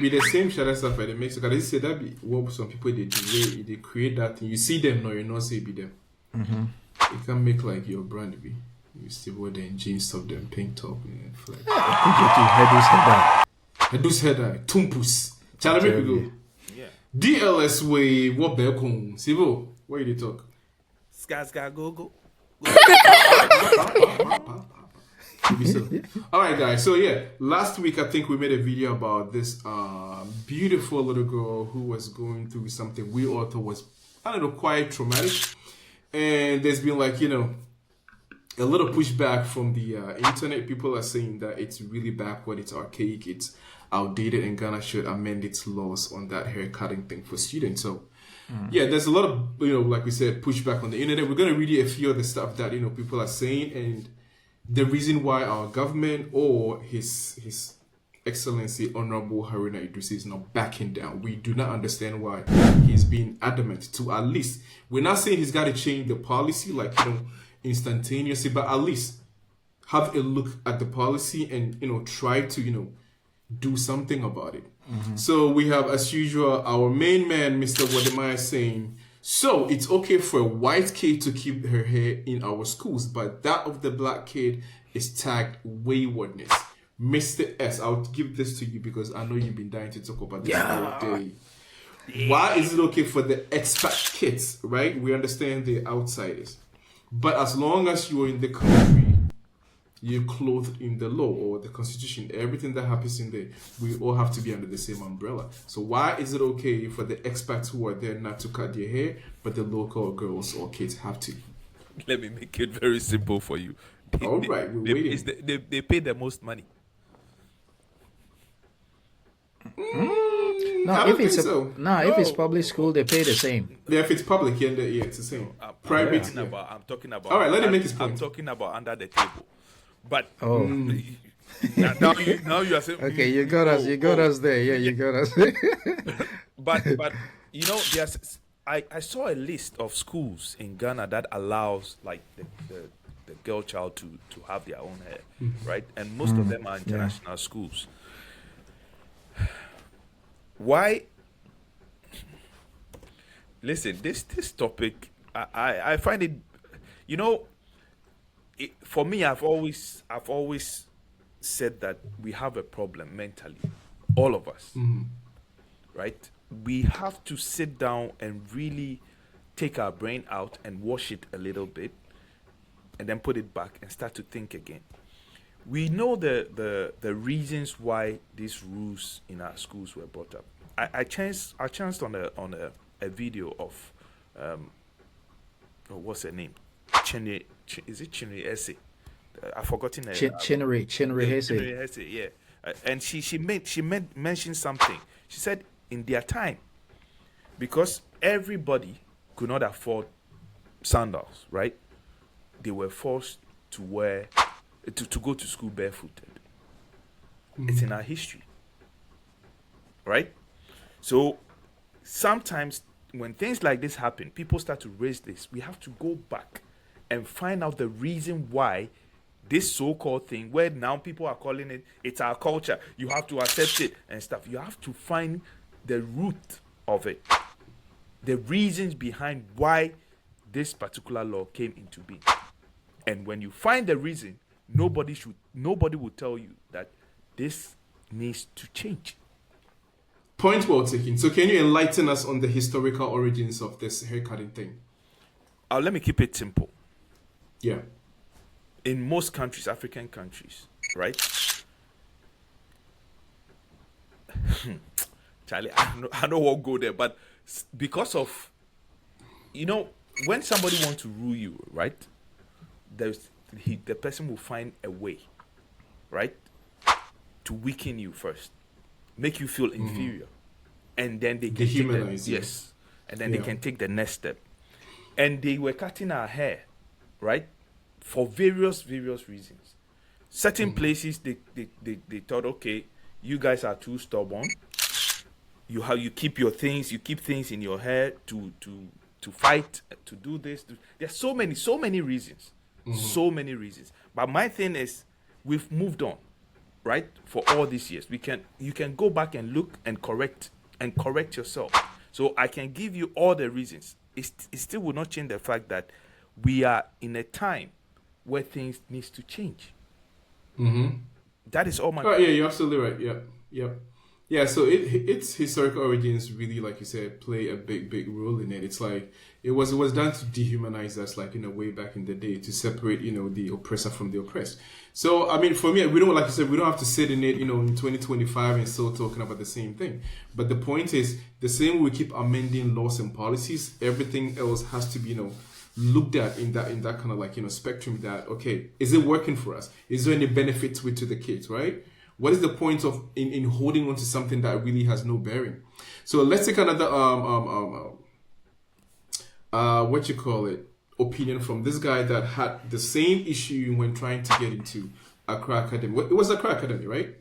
be the same shadow stuff that they make. So, can say that be what some people they do? They create that thing. You see them, no, you know, say be them. You can make like your brand be. You still wear the jeans top, them pink top, and flag. Headus header, tumpus. Challenge me go. Yeah. DLS way, what back home? Sivo, where you talk? Ska go. All right, guys. So yeah, last week I think we made a video about this beautiful little girl who was going through something we all thought was, I don't know, quite traumatic. And there's been like, you know, a little pushback from the internet. People are saying that it's really backward, it's archaic, it's outdated, and Ghana should amend its laws on that hair cutting thing for students. So yeah, there's a lot of, you know, like we said, pushback on the internet. We're going to read you a few of the stuff that, you know, people are saying, and the reason why our government or His Excellency Honorable Haruna Idris is not backing down. We do not understand why he's being adamant to at least, we're not saying he's got to change the policy like, you know, instantaneously, but at least have a look at the policy and, you know, try to, you know, do something about it. So we have, as usual, our main man, Mr. Wademaya, saying, so it's okay for a white kid to keep her hair in our schools, but that of the black kid is tagged waywardness. Mr. S, I'll give this to you because I know you've been dying to talk about this all day. Why is it okay for the expat kids, right? We understand the outsiders. But as long as you're in the country, you're clothed in the law or the constitution, everything that happens in there, we all have to be under the same umbrella. So why is it okay for the expats who are there not to cut their hair, but the local girls or kids have to? Let me make it very simple for you. All right, we're waiting. They pay the most money. No, if it's public school, they pay the same. Yeah, if it's public, yeah, it's the same. Private. I'm talking about. All right, let him make his point. I'm talking about under the table. But now you are saying okay, you got us there. Yeah, you got us. but you know, I saw a list of schools in Ghana that allows like the girl child to have their own hair, right? And most of them are international schools. Why? Listen, this topic, I find it, you know, for me, I've always said that we have a problem mentally, all of us, right? We have to sit down and really take our brain out and wash it a little bit, and then put it back and start to think again. We know the reasons why these rules in our schools were brought up. I chanced on a video of what's her name? Is it Chinwe Ese? I've forgotten her. Chinwe Ese. Yeah. And she mentioned something. She said in their time, because everybody could not afford sandals, right? They were forced to wear to go to school barefooted. It's in our history, right? So sometimes when things like this happen, people start to raise this. We have to go back and find out the reason why this so-called thing, where now people are calling it's our culture, you have to accept it and stuff. You have to find the root of it, the reasons behind why this particular law came into being. And when you find the reason, nobody will tell you that this needs to change. Point well taken. So can you enlighten us on the historical origins of this haircutting thing? Let me keep it simple. Yeah. In most countries, African countries, right? Charlie, I don't want to go there, but because of, you know, when somebody wants to rule you, right? The person will find a way, right, to weaken you first, make you feel inferior, and then they can dehumanize you. Yes, and then they can take the next step. And they were cutting our hair, right, for various reasons. Certain places they thought, okay, you guys are too stubborn. You keep your things, you keep things in your hair to fight, to do this. There's so many reasons. So many reasons. But my thing is, we've moved on, right? For all these years, you can go back and look and correct yourself. So I can give you all the reasons. It still will not change the fact that we are in a time where things needs to change. That is all my. Oh, yeah, you're absolutely right. Yeah. So its historical origins really, like you said, play a big role in it. It's like it was done to dehumanize us, like way back in the day, to separate the oppressor from the oppressed. So I mean, for me, we don't, like you said, we don't have to sit in it in 2025 and still talking about the same thing. But the point is, the same way we keep amending laws and policies, everything else has to be looked at in that kind of like spectrum. That okay, is it working for us? Is there any benefit to it to the kids, right? What is the point of in holding on to something that really has no bearing? So let's take another what you call it, opinion from this guy that had the same issue when trying to get into Accra Academy. It was Accra Academy, right?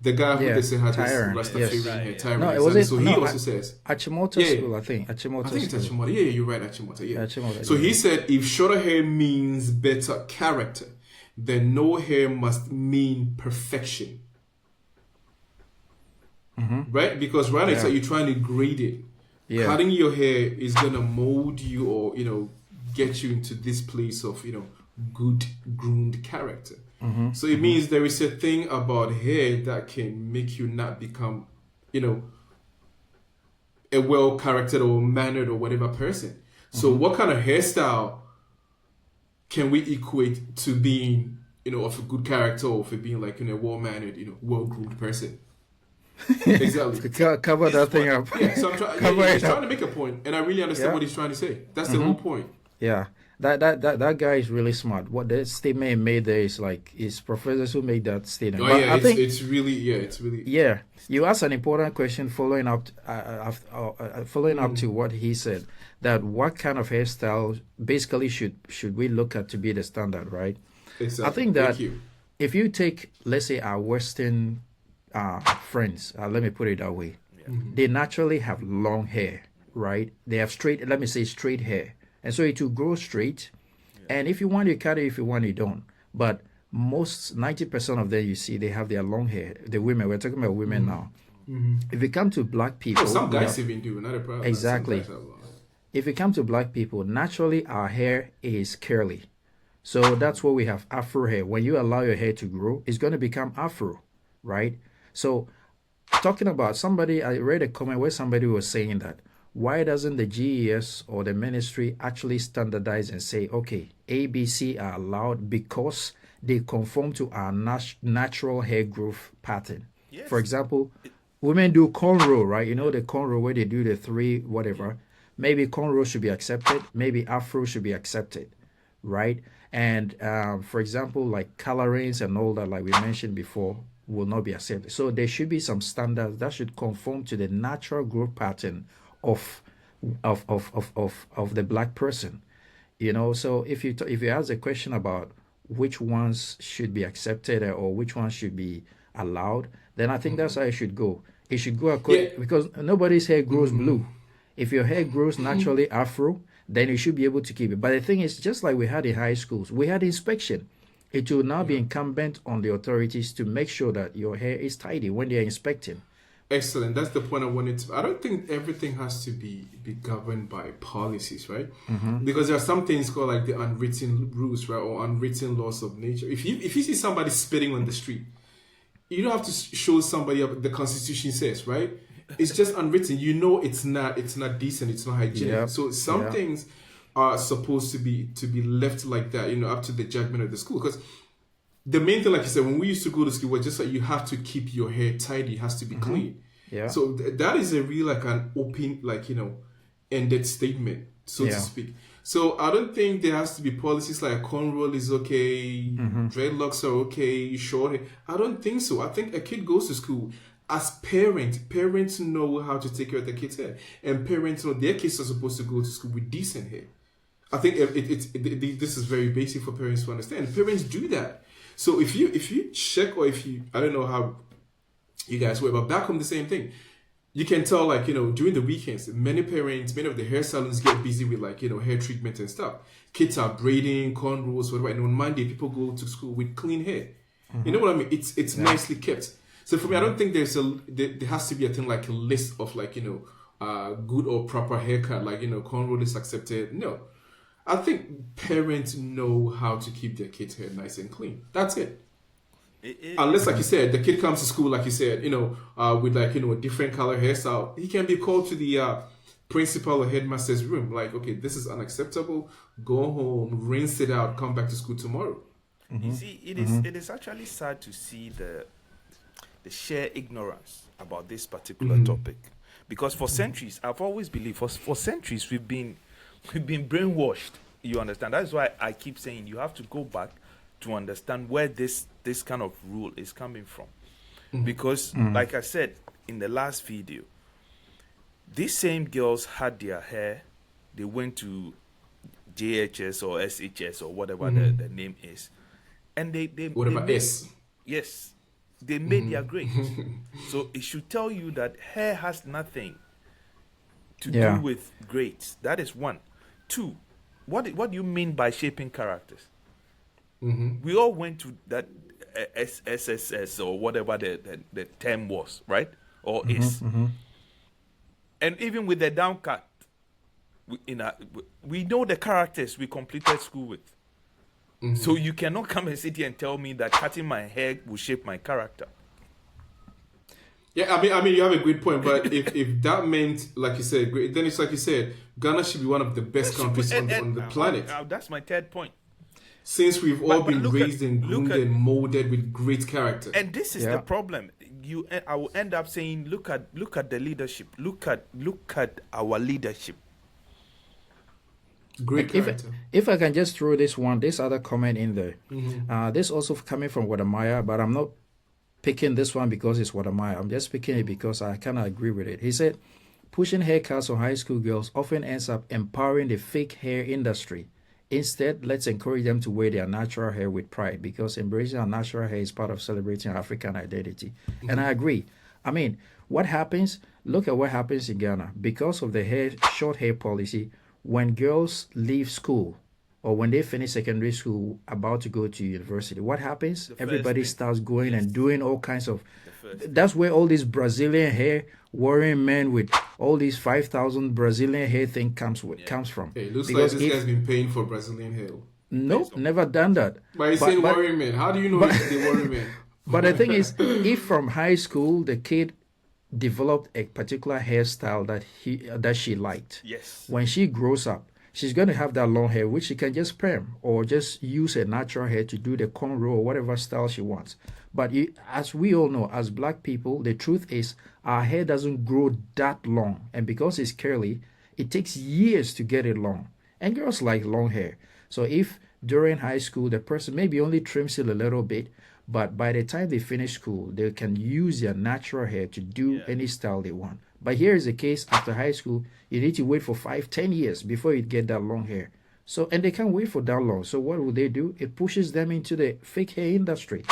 The guy who they say had this Rastafarian hair, Tyrone. No, it was so he also says Achimota School, I think. Achimota it's Achimota. Yeah, you're right, Achimota. Yeah. Achimota, So he said if shorter hair means better character, then no hair must mean perfection. Right? Because it's like you're trying to grade it. Yeah. Cutting your hair is gonna mold you or get you into this place of good groomed character. So it means there is a thing about hair that can make you not become a well charactered or mannered or whatever person. So what kind of hairstyle can we equate to being of a good character or for being like a well mannered well groomed person? Exactly. Cover that thing up. Yeah, so he's trying to make a point, and I really understand what he's trying to say. That's the whole point. Yeah, that guy is really smart. What the statement he made there is like it's professors who made that statement. Oh, yeah, I think it's really. Yeah, you asked an important question following up to what he said. That what kind of hairstyle basically should we look at to be the standard, right? Exactly. I think that if you take, let's say, our Western friends, let me put it that way, they naturally have long hair, right? They have straight hair, and so it will grow straight. And if you want, you cut it. If you want, you don't. But most 90% of them, you see, they have their long hair. The women, we're talking about women now. If you come to black people, some guys even do, not a problem. Exactly. If you come to black people, naturally our hair is curly. So that's why we have Afro hair. When you allow your hair to grow, it's going to become Afro, right? So talking about somebody, I read a comment where somebody was saying that, why doesn't the GES or the ministry actually standardize and say, okay, ABC are allowed because they conform to our natural hair growth pattern? Yes. For example, women do cornrow, right? The cornrow where they do the three, whatever. Maybe cornrow should be accepted. Maybe Afro should be accepted, right? And for example, like colorings and all that, like we mentioned before, will not be accepted. So there should be some standards that should conform to the natural growth pattern of the black person. So if you ask a question about which ones should be accepted or which ones should be allowed, then I think that's how it should go. It should go according, because nobody's hair grows blue. If your hair grows naturally Afro, then you should be able to keep it. But the thing is, just like we had in high schools, we had inspection. It will now be incumbent on the authorities to make sure that your hair is tidy when they are inspecting. Excellent. That's the point I wanted to. I don't think everything has to be governed by policies, right? Because there are some things called like the unwritten rules, right, or unwritten laws of nature. If you see somebody spitting on the street, you don't have to show somebody what the Constitution says, right? It's just unwritten. It's not decent. It's not hygienic. Yep. So some things are supposed to be left like that, up to the judgment of the school. Because the main thing, like you said, when we used to go to school, was just like you have to keep your hair tidy. It has to be clean. Yeah. So that is a real like an open, ended statement, so to speak. So I don't think there has to be policies like cornrow is okay, dreadlocks are okay, short hair. I don't think so. I think a kid goes to school. As parents know how to take care of their kids' hair, and parents know their kids are supposed to go to school with decent hair. I think this is very basic for parents to understand. Parents do that. So if you check, or I don't know how you guys were, but back home the same thing. You can tell, during the weekends, many of the hair salons get busy with hair treatment and stuff. Kids are braiding, cornrows, whatever. And on Monday, people go to school with clean hair. You know what I mean? It's nicely kept. So for me, I don't think there has to be a thing like a list of like, good or proper haircut, like, cornrow is accepted. No. I think parents know how to keep their kids' hair nice and clean. That's it. Unless, like you said, the kid comes to school, like you said, with like, a different color hairstyle, he can be called to the principal or headmaster's room. Like, okay, this is unacceptable. Go home, rinse it out, come back to school tomorrow. You see, it is actually sad to see the sheer ignorance about this particular topic, because for centuries, I've always believed for centuries we've been brainwashed. You understand? That's why I keep saying you have to go back to understand where this kind of rule is coming from, because like I said in the last video, these same girls had their hair, they went to JHS or SHS or whatever the name is, and they whatever they S. Yes, they made their grades. So it should tell you that hair has nothing to do with grades. That is one. Two, what do you mean by shaping characters? We all went to that SSS or whatever the term was, right? Or is. And even with the down cut, we know the characters we completed school with. So you cannot come and sit here and tell me that cutting my hair will shape my character. Yeah, I mean, you have a great point, but if that meant, like you said, then it's like you said, Ghana should be one of the best countries on the planet. That's my third point. Since we've all been raised and groomed and molded with great character. And this is the problem. I will end up saying, look at the leadership. Look at our leadership. Great character. If I can just throw this other comment in there. This also coming from Wadamaya, but I'm not picking this one because it's Wadamaya. I'm just picking it because I kind of agree with it. He said, pushing haircuts on high school girls often ends up empowering the fake hair industry. Instead, let's encourage them to wear their natural hair with pride, because embracing our natural hair is part of celebrating African identity. And I agree. I mean, what happens? Look at what happens in Ghana. Because of the short hair policy, when girls leave school or when they finish secondary school about to go to university, what happens? Everybody starts going and doing all kinds of... That's where all this Brazilian hair wearing men with all these 5,000 Brazilian hair thing comes from. Hey, it looks because like this guy's been paying for Brazilian hair. Nope, never done that. But he's saying warrior men. How do you know they warrior men? But the thing is, if from high school the kid developed a particular hairstyle that she liked, when she grows up, she's going to have that long hair, which she can just perm or just use her natural hair to do the cornrow or whatever style she wants. But as we all know, as black people, the truth is our hair doesn't grow that long. And because it's curly, it takes years to get it long. And girls like long hair. So if during high school, the person maybe only trims it a little bit, but by the time they finish school, they can use their natural hair to do any style they want. But here is the case, after high school, you need to wait for 5-10 years before you get that long hair. So, and they can't wait for that long. So what will they do? It pushes them into the fake hair industry,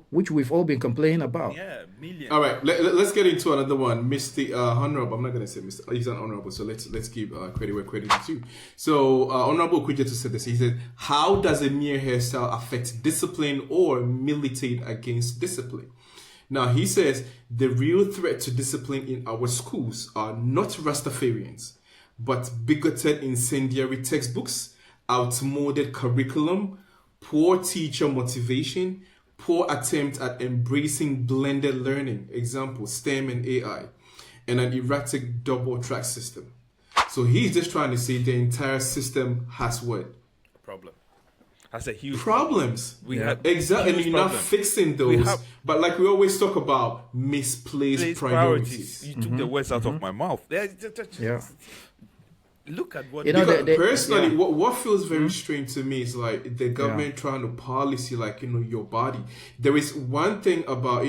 which we've all been complaining about. Yeah, millions. All right, let's get into another one. Mr. Honorable, I'm not going to say Mr. He's an honorable, so let's give credit where credit is due. So, Honorable Kuja said this. He said, how does a mere hairstyle affect discipline or militate against discipline? Now, he says, the real threat to discipline in our schools are not Rastafarians, but bigoted incendiary textbooks, outmoded curriculum, poor teacher motivation, poor attempt at embracing blended learning, example, STEM and AI, and an erratic double-track system. So he's just trying to say the entire system has what? Problem. Has a huge problems. Exactly, and you're not fixing those. But like we always talk about, misplaced priorities. You took the words out of my mouth. Look at what... personally, what feels very strange to me is like the government trying to policy like, your body. There is one thing about,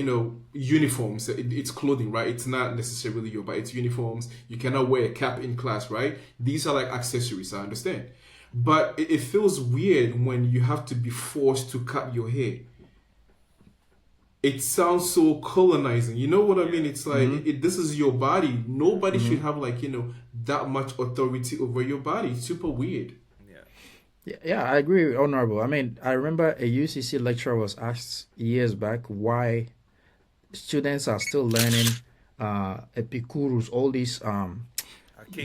uniforms. It's clothing, right? It's not necessarily your body. It's uniforms. You cannot wear a cap in class, right? These are like accessories, I understand. But it feels weird when you have to be forced to cut your hair. It sounds so colonizing. You know what I mean? It's like, this is your body. Nobody should have that much authority over your body. It's super weird. Yeah, I agree with Honorable. I mean, I remember a UCC lecturer was asked years back why students are still learning Epicurus, all these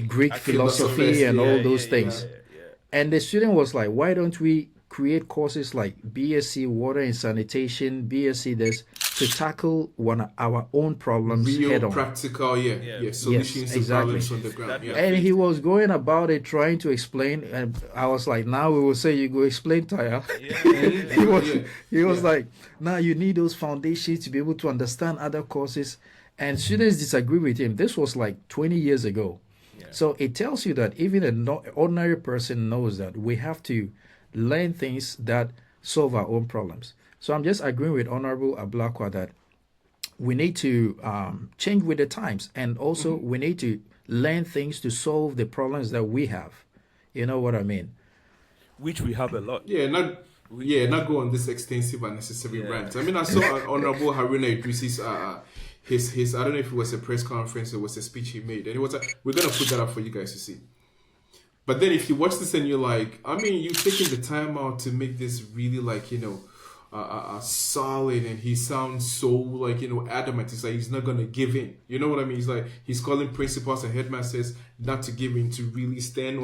Greek philosophy Philosophers, and yeah, all yeah, those yeah, things. yeah, yeah. And the student was like, why don't we create courses like BSc Water and Sanitation, BSc this, to tackle one of our own problems real head on? practical, yeah, Yeah. yeah, Yes, solutions to exactly. problems on the ground, That yeah. you And he faced. was going about it trying to explain, and I was like, now we will say you go explain, Taya. Yeah, he was Yeah, he was yeah. like, now you need those foundations to be able to understand other courses. And students disagree with him. This was like 20 years ago. yeah. So it tells you that even an ordinary person knows that we have to learn things that solve our own problems. So I'm just agreeing with Honorable Ablakwa that we need to change with the times, and also we need to learn things to solve the problems that we have. You know what I mean? Which we have a lot. Not go on this extensive unnecessary Yeah. rant. I mean, I saw Honorable Haruna Idris's his I don't know if it was a press conference or it was a speech he made, and it was we're gonna put that up for you guys to see. But then if you watch this and you're like, I mean, you're taking the time out to make this really like, solid, and he sounds so like, adamant. It's like he's not going to give in. You know what I mean? He's like, he's calling principals and headmasters not to give in, to really stand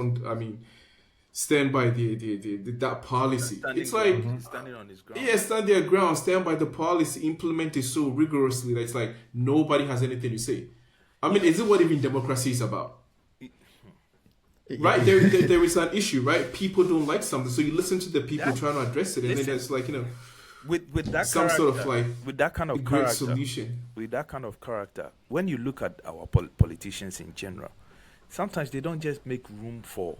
by that policy. It's like, Standing on his ground. yeah, stand their ground, stand by the policy, implement it so rigorously that it's like nobody has anything to say. I mean, is it what even democracy is about? Right, there is an issue, right? People don't like something, so you listen to the people trying to address it, and then there's like with that some character, sort of like with that kind a of great character, solution. with that kind of character, when you look at our politicians in general, sometimes they don't just make room for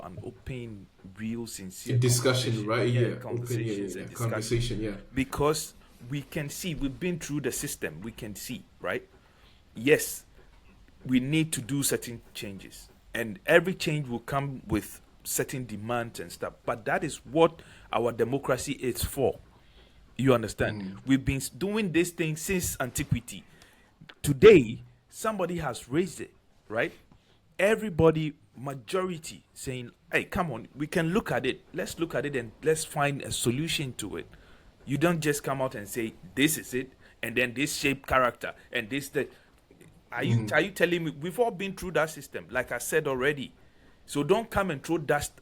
an open, real, sincere Discussion, right? Yeah, conversations and discussion. conversation, yeah. Because we can see, we've been through the system, we can see, right? Yes, we need to do certain changes, and every change will come with certain demands and stuff, but that is what our democracy is for. You understand? We've been doing this thing since antiquity. Today somebody has raised it, right? Everybody, majority, saying, hey, come on, we can look at it, let's look at it and let's find a solution to it. You don't just come out and say this is it, and then this shape character and this that. Are you telling me we've all been through that system, like I said already? So don't come and throw dust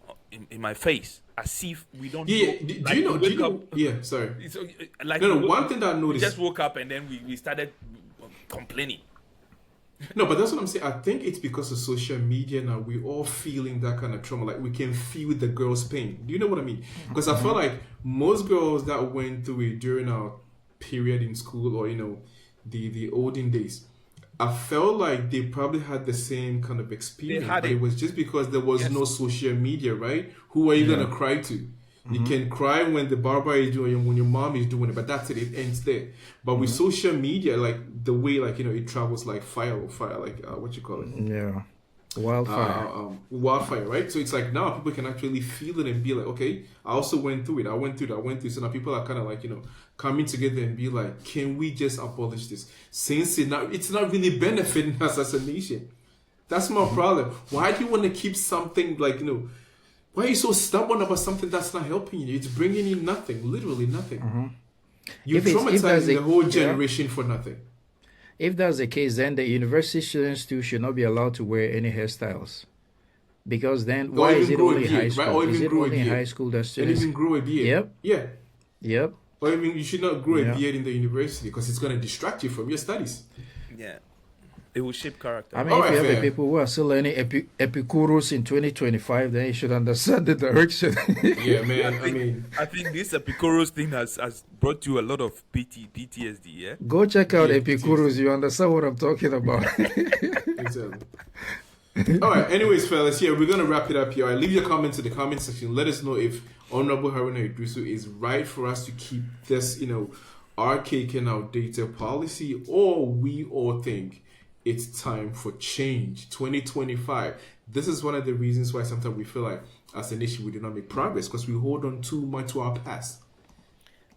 in my face as if we don't Yeah, know. do Like, you know? we Do wake you know? up- Yeah, sorry. it's, like No, we woke- one thing that I we noticed. just woke up and then we started complaining. No, but that's what I'm saying. I think it's because of social media now. We're all feeling that kind of trauma. Like we can feel the girls' pain. Do you know what I mean? Because I feel like most girls that went through it during our period in school, or the olden days, I felt like they probably had the same kind of experience. had But it. it was just because there was Yes. no social media, right? Who are you gonna cry to? You can cry when the barber is doing it, when your mom is doing it, but that's it. It ends there. But with social media, like the way, like it travels like fire, like what you call it, Yeah. Wildfire. wildfire, right? So it's like now people can actually feel it and be like, okay, I also went through it. I went through it. I went through it. So now people are kind of like coming together and be like, can we just abolish this? Since it's not really benefiting us as a nation. That's my problem. Why do you want to keep something like why are you so stubborn about something that's not helping you? It's bringing you nothing, literally nothing. You If there's traumatize a- the whole yeah. generation for nothing. If that's the case, then the university students too should not be allowed to wear any hairstyles. Because then, Or why even is it grow a only beard, high right? school? Or Is even it grow a only in beard. high school that And students? even grow a beard. Yep. Yeah. Yep. Or even you should not grow Yeah. a beard in the university because it's going to distract you from your studies. Yeah, it will shape character. I mean, All if right, you have fair. people who are still learning Epicurus in 2025, then you should understand the direction. Yeah, man. I mean, I think this Epicurus thing has brought you a lot of PTSD. Yeah. Go check out Yeah, Epicurus. You understand what I'm talking about. exactly. All right. Anyways, fellas, yeah, we're gonna wrap it up here. All right, leave your comments in the comment section. Let us know if Honorable Haruna Idrisu is right for us to keep this, archaic and outdated policy, or we all think it's time for change. 2025. This is one of the reasons why sometimes we feel like, as a nation, we do not make progress because we hold on too much to our past.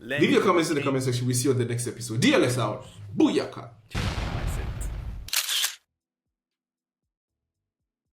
Leave your comments in the comment section. We see you on the next episode. DLS out. Booyaka.